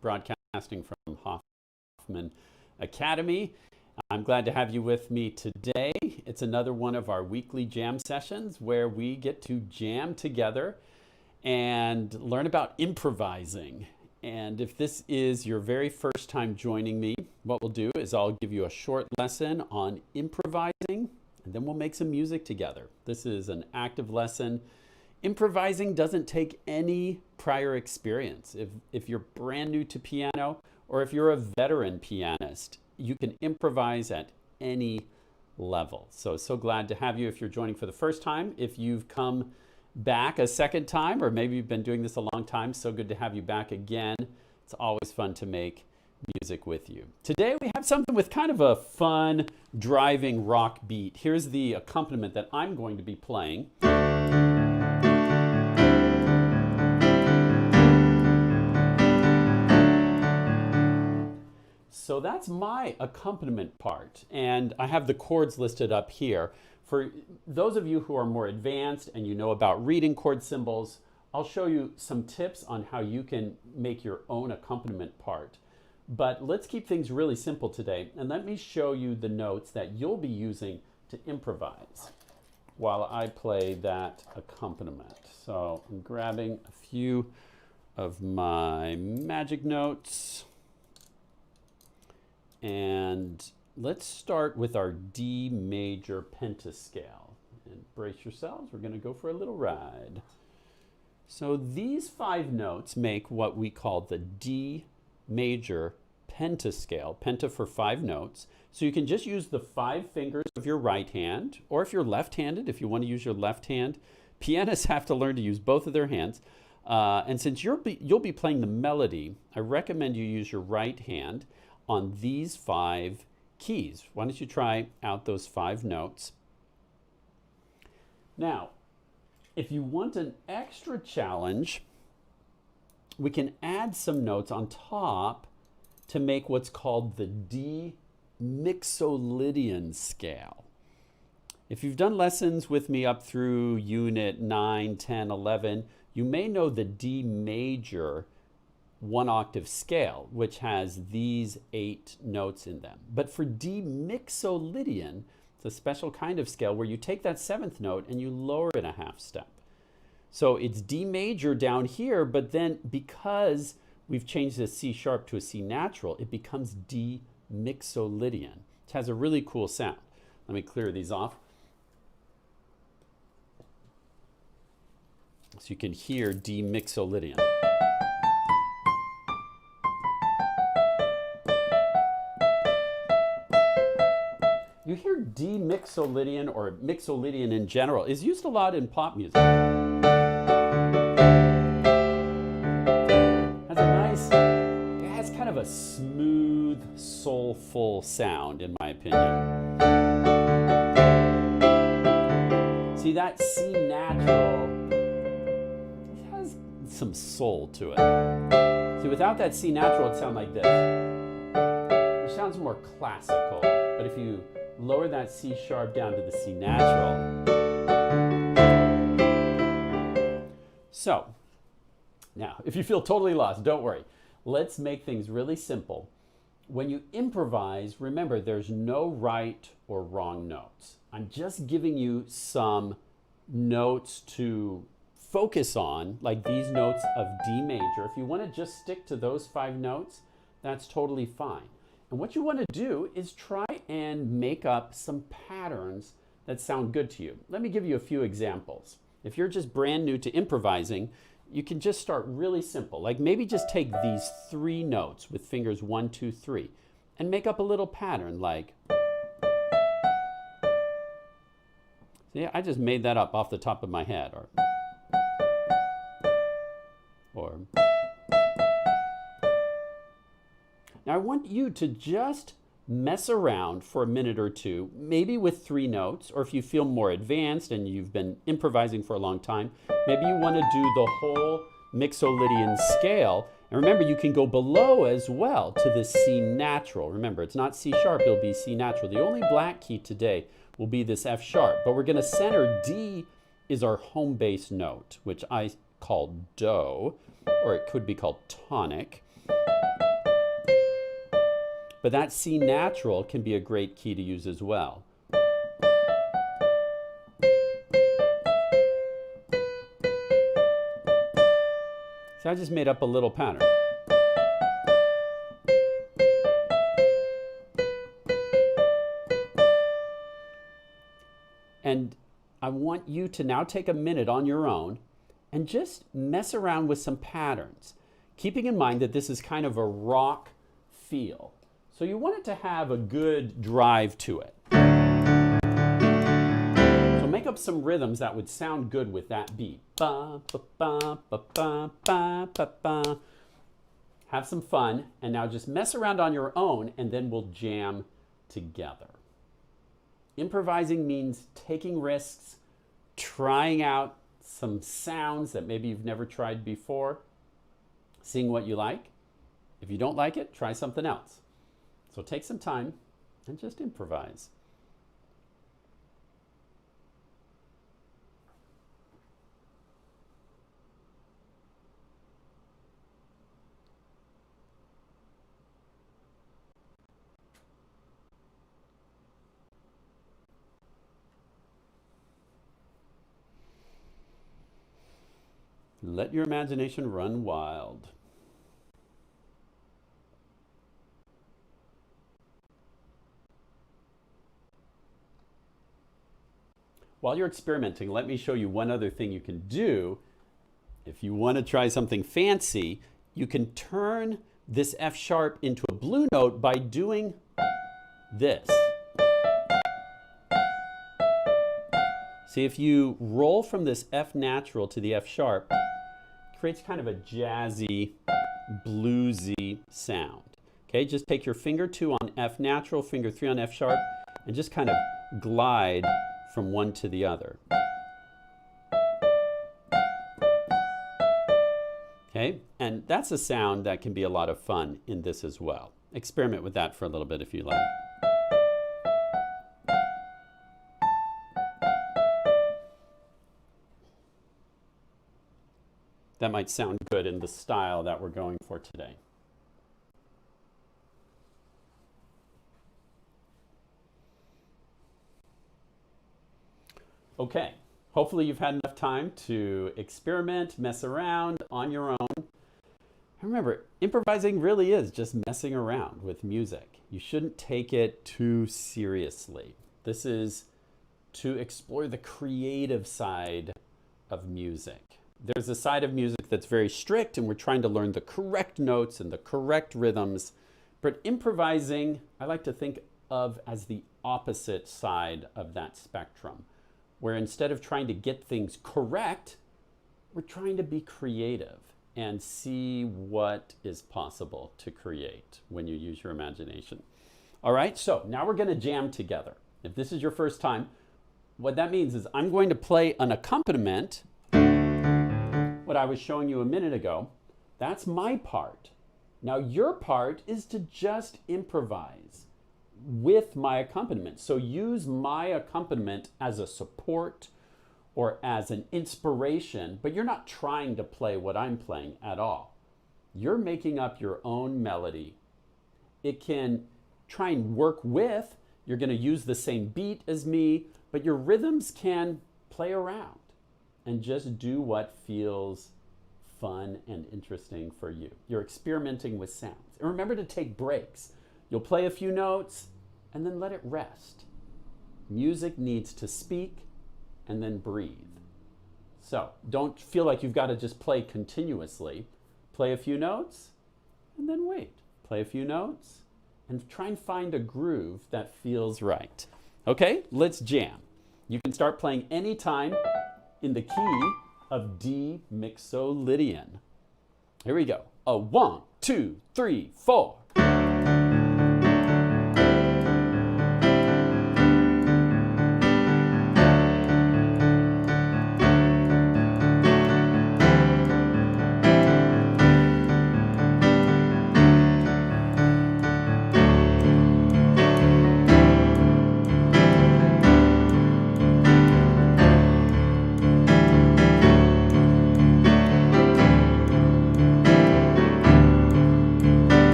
broadcasting from Hoffman Academy. I'm glad to have you with me today. It's another one of our weekly jam sessions where we get to jam together and learn about improvising. And if this is your very first time joining me, what we'll do is I'll give you a short lesson on improvising, and then we'll make some music together. This is an active lesson. Improvising doesn't take any prior experience. If you're brand new to piano, or if you're a veteran pianist, you can improvise at any level. So glad to have you if you're joining for the first time. If you've come back a second time, or maybe you've been doing this a long time, so good to have you back again. It's always fun to make music with you. Today we have something with kind of a fun, driving rock beat. Here's the accompaniment that I'm going to be playing. So that's my accompaniment part, and I have the chords listed up here. For those of you who are more advanced and you know about reading chord symbols, I'll show you some tips on how you can make your own accompaniment part. But let's keep things really simple today, and let me show you the notes that you'll be using to improvise while I play that accompaniment. So I'm grabbing a few of my magic notes. And let's start with our D major pentascale. And brace yourselves, we're going to go for a little ride. So these 5 notes make what we call the D major pentascale, penta for 5 notes. So you can just use the 5 fingers of your right hand, or if you're left-handed, if you want to use your left hand. Pianists have to learn to use both of their hands. And since you'll be playing the melody, I recommend you use your right hand on these 5 keys. Why don't you try out those 5 notes? Now, if you want an extra challenge, we can add some notes on top to make what's called the D mixolydian scale. If you've done lessons with me up through unit 9, 10, 11, you may know the D major 1-octave scale, which has these 8 notes in them. But for D mixolydian, it's a special kind of scale where you take that 7th note and you lower it a half step. So it's D major down here, but then because we've changed the C sharp to a C natural, it becomes D mixolydian. It has a really cool sound. Let me clear these off. So you can hear D mixolydian. You hear D mixolydian, or mixolydian in general, is used a lot in pop music. It has kind of a smooth, soulful sound, in my opinion. See, that C natural, it has some soul to it. See, without that C natural, it'd sound like this. It sounds more classical, but if you lower that C sharp down to the C natural. So, now, if you feel totally lost, don't worry. Let's make things really simple. When you improvise, remember there's no right or wrong notes. I'm just giving you some notes to focus on, like these notes of D major. If you want to just stick to those 5 notes, that's totally fine. And what you want to do is try and make up some patterns that sound good to you. Let me give you a few examples. If you're just brand new to improvising, you can just start really simple. Like maybe just take these 3 notes with fingers 1, 2, 3 and make up a little pattern like, see, I just made that up off the top of my head. Or now I want you to just mess around for a minute or two, maybe with 3 notes, or if you feel more advanced and you've been improvising for a long time, maybe you want to do the whole mixolydian scale. And remember, you can go below as well to the C natural. Remember, it's not C sharp, it'll be C natural. The only black key today will be this F sharp, but we're going to center D is our home bass note, which I call do, or it could be called tonic. but that C natural can be a great key to use as well. So I just made up a little pattern. And I want you to now take a minute on your own and just mess around with some patterns, keeping in mind that this is kind of a rock feel. So you want it to have a good drive to it. So make up some rhythms that would sound good with that beat. Ba, ba, ba, ba, ba, ba, ba, ba. Have some fun, and now just mess around on your own, and then we'll jam together. Improvising means taking risks, trying out some sounds that maybe you've never tried before, seeing what you like. If you don't like it, try something else. So take some time and just improvise. Let your imagination run wild. While you're experimenting, let me show you one other thing you can do. If you want to try something fancy, you can turn this F sharp into a blue note by doing this. See, if you roll from this F natural to the F sharp, it creates kind of a jazzy, bluesy sound. Okay, just take your finger 2 on F natural, finger 3 on F sharp, and just kind of glide from one to the other. Okay, and that's a sound that can be a lot of fun in this as well. Experiment with that for a little bit if you like. That might sound good in the style that we're going for today. Okay, hopefully you've had enough time to experiment, mess around on your own. Remember, improvising really is just messing around with music. You shouldn't take it too seriously. This is to explore the creative side of music. There's a side of music that's very strict and we're trying to learn the correct notes and the correct rhythms. But improvising, I like to think of as the opposite side of that spectrum, where instead of trying to get things correct, we're trying to be creative and see what is possible to create when you use your imagination. All right, so now we're going to jam together. If this is your first time, what that means is I'm going to play an accompaniment. What I was showing you a minute ago, that's my part. Now your part is to just improvise with my accompaniment. So use my accompaniment as a support or as an inspiration, but you're not trying to play what I'm playing at all. You're making up your own melody. It can try and work with, you're going to use the same beat as me, but your rhythms can play around and just do what feels fun and interesting for you. You're experimenting with sounds. And remember to take breaks. You'll play a few notes and then let it rest. Music needs to speak and then breathe. So don't feel like you've got to just play continuously. Play a few notes and then wait. Play a few notes and try and find a groove that feels right. Okay, let's jam. You can start playing anytime in the key of D mixolydian. Here we go. 1, 2, 3, 4.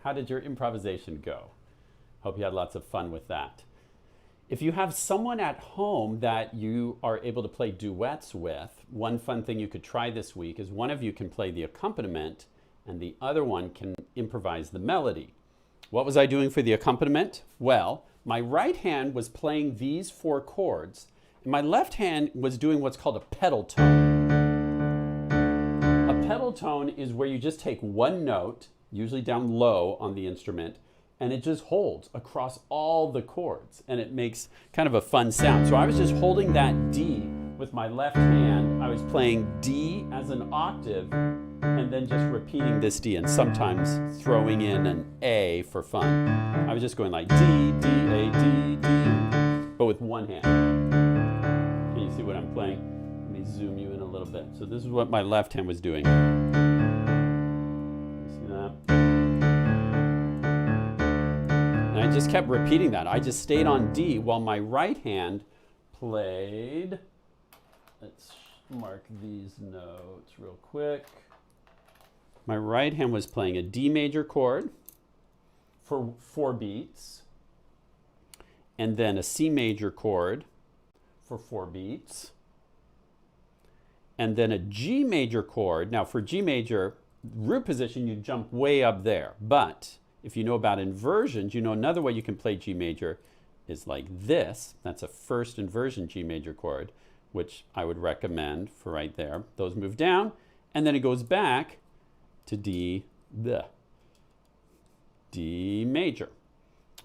How did your improvisation go? Hope you had lots of fun with that. If you have someone at home that you are able to play duets with, one fun thing you could try this week is one of you can play the accompaniment and the other one can improvise the melody. What was I doing for the accompaniment? Well, my right hand was playing these 4 chords, and my left hand was doing what's called a pedal tone. A pedal tone is where you just take one note, usually down low on the instrument, and it just holds across all the chords, and it makes kind of a fun sound. So I was just holding that D with my left hand. I was playing D as an octave, and then just repeating this D, and sometimes throwing in an A for fun. I was just going like D, D, A, D, D, but with one hand. Can you see what I'm playing? Let me zoom you in a little bit. So this is what my left hand was doing. See that? And I just kept repeating that. I just stayed on D while my right hand played. Let's mark these notes real quick. My right hand was playing a D major chord for 4 beats, and then a C major chord for 4 beats, and then a G major chord. Now for G major, root position, you jump way up there. But if you know about inversions, you know another way you can play G major is like this. That's a first inversion G major chord, which I would recommend for right there. Those move down, and then it goes back to D major.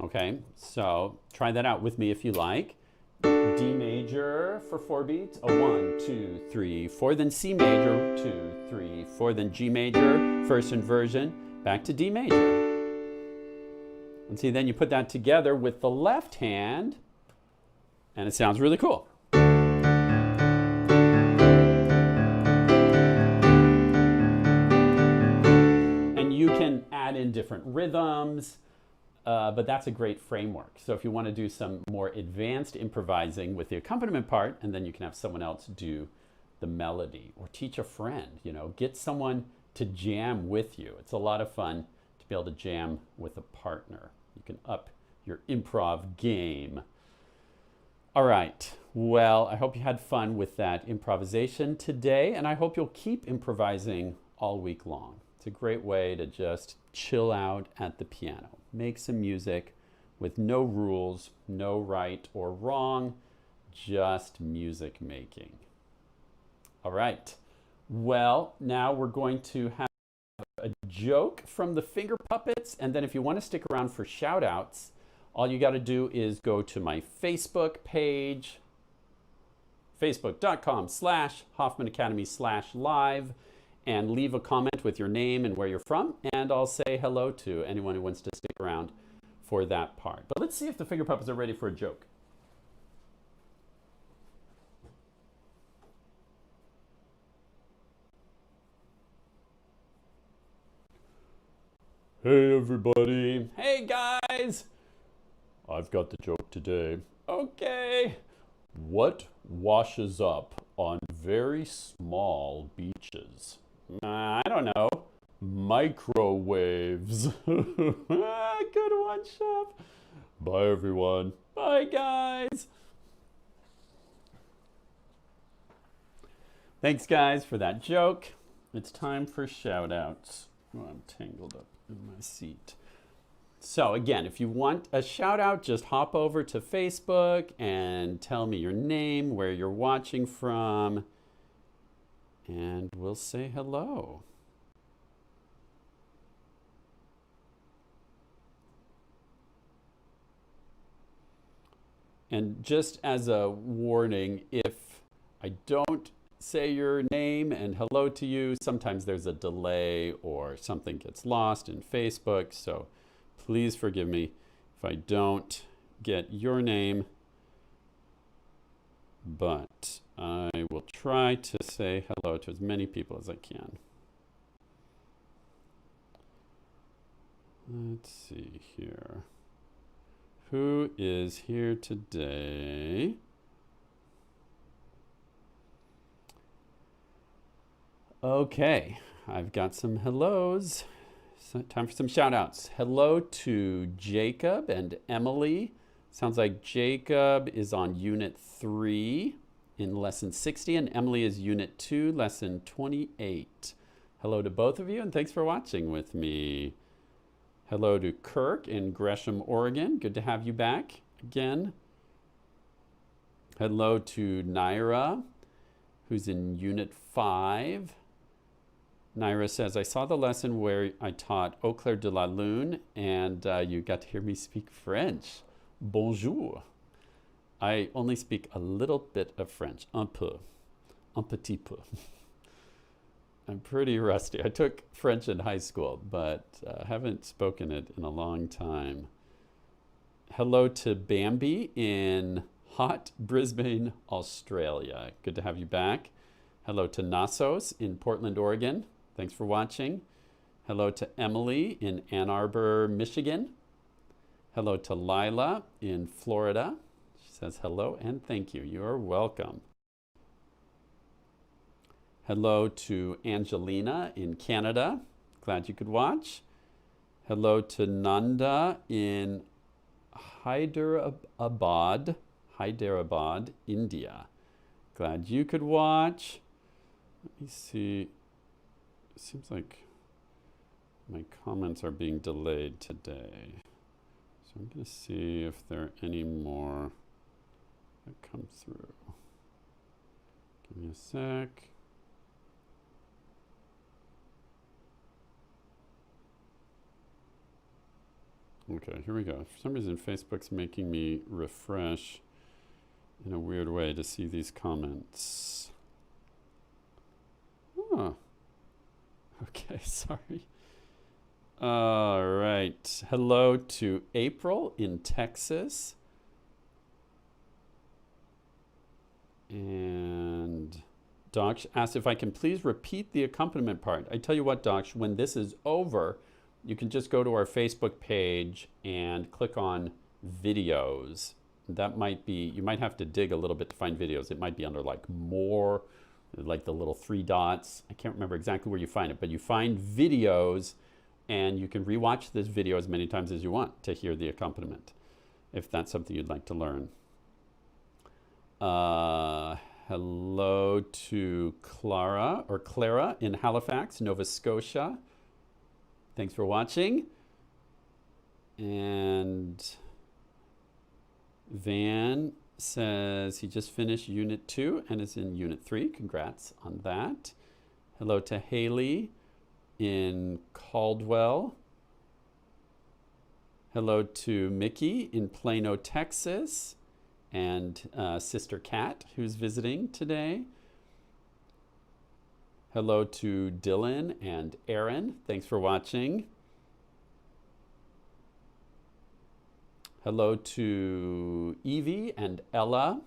Okay, so try that out with me if you like. D major for 4 beats, a 1, 2, 3, 4, then C major, 2, 3, 4, then G major, first inversion, back to D major. And see, then you put that together with the left hand, and it sounds really cool. You can add in different rhythms, but that's a great framework. So if you want to do some more advanced improvising with the accompaniment part, and then you can have someone else do the melody, or teach a friend, get someone to jam with you. It's a lot of fun to be able to jam with a partner. You can up your improv game. All right, well, I hope you had fun with that improvisation today, and I hope you'll keep improvising all week long. It's a great way to just chill out at the piano. Make some music with no rules, no right or wrong, just music making. All right. Well, now we're going to have a joke from the finger puppets. And then if you want to stick around for shout outs, all you got to do is go to my Facebook page, facebook.com/Hoffman Academy/live. And leave a comment with your name and where you're from, and I'll say hello to anyone who wants to stick around for that part. But let's see if the finger puppets are ready for a joke. Hey everybody. Hey guys. I've got the joke today. Okay. What washes up on very small beaches? I don't know. Microwaves. Good one, Chef. Bye, everyone. Bye, guys. Thanks, guys, for that joke. It's time for shout-outs. Oh, I'm tangled up in my seat. So, again, if you want a shout-out, just hop over to Facebook and tell me your name, where you're watching from, and we'll say hello. And just as a warning, if I don't say your name and hello to you, sometimes there's a delay or something gets lost in Facebook. So please forgive me if I don't get your name, but I will try to say hello to as many people as I can. Let's see here. Who is here today? Okay, I've got some hellos. So time for some shout outs. Hello to Jacob and Emily. Sounds like Jacob is on Unit 3 in Lesson 60, and Emily is Unit 2, Lesson 28. Hello to both of you, and thanks for watching with me. Hello to Kirk in Gresham, Oregon. Good to have you back again. Hello to Naira, who's in Unit 5. Naira says, I saw the lesson where I taught Au clair de la lune, and you got to hear me speak French. Bonjour. I only speak a little bit of French, un peu, un petit peu. I'm pretty rusty. I took French in high school, but haven't spoken it in a long time. Hello to Bambi in hot Brisbane, Australia. Good to have you back. Hello to Nassos in Portland, Oregon. Thanks for watching. Hello to Emily in Ann Arbor, Michigan. Hello to Lila in Florida. She says hello and thank you. You're welcome. Hello to Angelina in Canada. Glad you could watch. Hello to Nanda in Hyderabad, India. Glad you could watch. Let me see. It seems like my comments are being delayed today. So I'm going to see if there are any more that come through. Give me a sec. Okay, here we go. For some reason, Facebook's making me refresh in a weird way to see these comments. Oh. Okay, sorry. All right. Hello to April in Texas. And Doc asked if I can please repeat the accompaniment part. I tell you what, Doc, when this is over, you can just go to our Facebook page and click on videos. That might be, you might have to dig a little bit to find videos. It might be under like more, like the little 3 dots. I can't remember exactly where you find it, but you find videos and you can rewatch this video as many times as you want to hear the accompaniment, if that's something you'd like to learn. Hello to Clara in Halifax, Nova Scotia. Thanks for watching. And Van says he just finished Unit 2 and is in Unit 3. Congrats on that. Hello to Haley in Caldwell. Hello to Mickey in Plano, Texas. And Sister Kat, who's visiting today. Hello to Dylan and Aaron. Thanks for watching. Hello to Evie and Ella,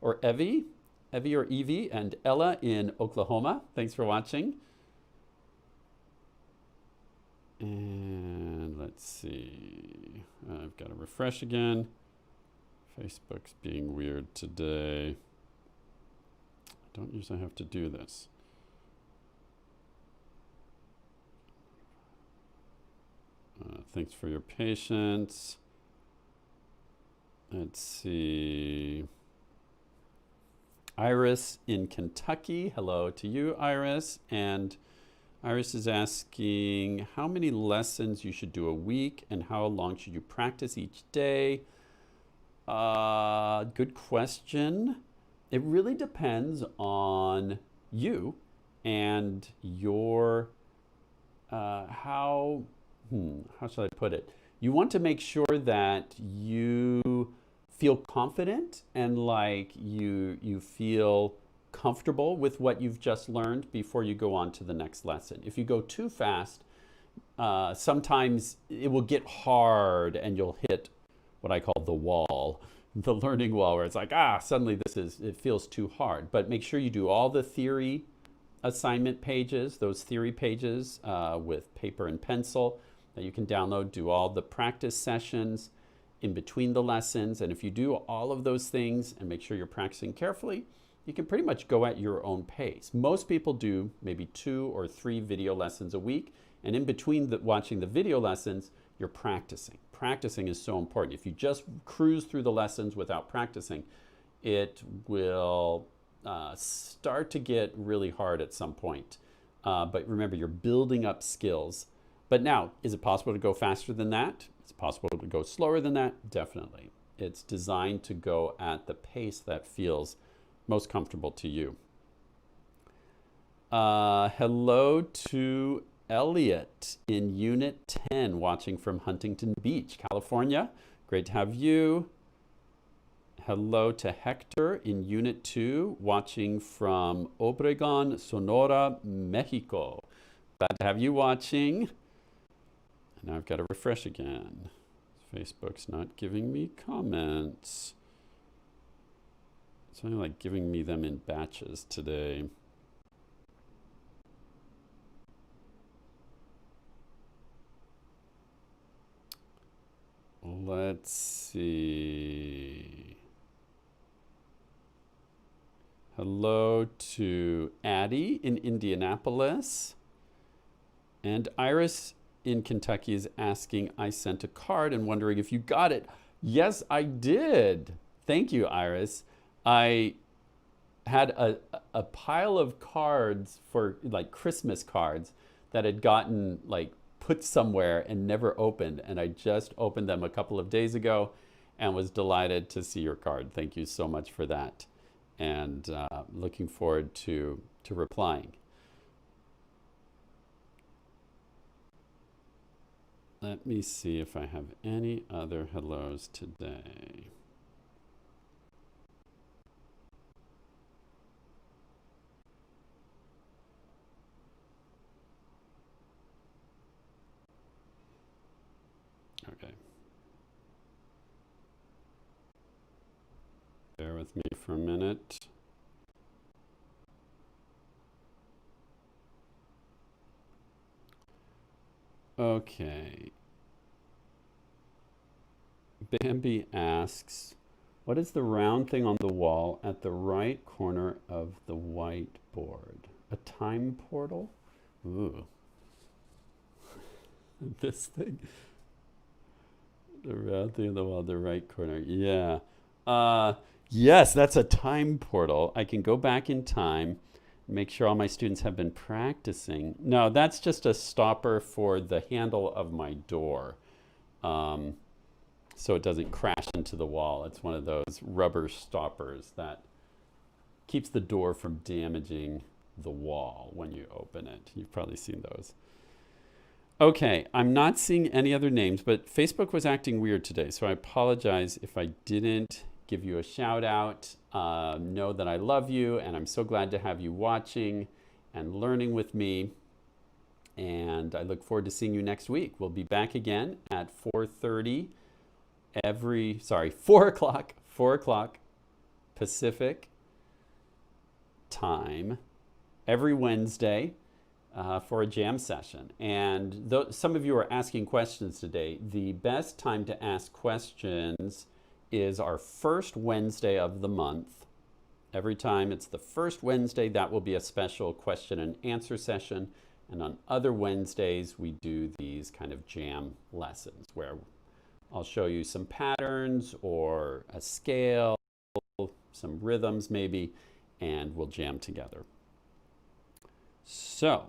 or Evie or Evie and Ella in Oklahoma. Thanks for watching. And let's see. I've got to refresh again. Facebook's being weird today. I don't usually have to do this. Thanks for your patience. Let's see. Iris in Kentucky. Hello to you, Iris. And Iris is asking how many lessons you should do a week and how long should you practice each day? Good question. It really depends on you and your, how should I put it? You want to make sure that you feel confident and like you feel comfortable with what you've just learned before you go on to the next lesson. If you go too fast, sometimes it will get hard and you'll hit what I call the wall, the learning wall, where it's like, suddenly it feels too hard. But make sure you do all the theory assignment pages, those theory pages with paper and pencil that you can download, do all the practice sessions in between the lessons. And if you do all of those things and make sure you're practicing carefully, you can pretty much go at your own pace. Most people do maybe 2 or 3 video lessons a week, And in between watching the video lessons, you're practicing. Practicing is so important. If you just cruise through the lessons without practicing, it will start to get really hard at some point. But remember, you're building up skills. But now, is it possible to go faster than that? Is it possible to go slower than that? Definitely. It's designed to go at the pace that feels most comfortable to you. Hello to Elliot in Unit 10, watching from Huntington Beach, California. Great to have you. Hello to Hector in Unit 2, watching from Obregon, Sonora, Mexico. Glad to have you watching. And now I've got to refresh again. Facebook's not giving me comments. It's only like giving me them in batches today. Let's see. Hello to Addie in Indianapolis. And Iris in Kentucky is asking, I sent a card and wondering if you got it. Yes, I did. Thank you, Iris. I had a pile of cards for like Christmas cards that had gotten like put somewhere and never opened. And I just opened them a couple of days ago and was delighted to see your card. Thank you so much for that. And looking forward to replying. Let me see if I have any other hellos today. Okay. Bear with me for a minute. Okay. Bambi asks, what is the round thing on the wall at the right corner of the whiteboard? A time portal? Ooh. This thing. The round thing on the wall, the right corner. Yeah. Yes, that's a time portal. I can go back in time, make sure all my students have been practicing. No, that's just a stopper for the handle of my door. So it doesn't crash into the wall. It's one of those rubber stoppers that keeps the door from damaging the wall when you open it. You've probably seen those. Okay, I'm not seeing any other names, but Facebook was acting weird today, so I apologize if I didn't give you a shout out. Know that I love you, and I'm so glad to have you watching and learning with me. And I look forward to seeing you next week. We'll be back again at 4:30 4 o'clock Pacific time every Wednesday for a jam session. And some of you are asking questions today. The best time to ask questions is our first Wednesday of the month. Every time it's the first Wednesday, that will be a special question and answer session. And on other Wednesdays, we do these kind of jam lessons where I'll show you some patterns or a scale, some rhythms maybe, and we'll jam together. So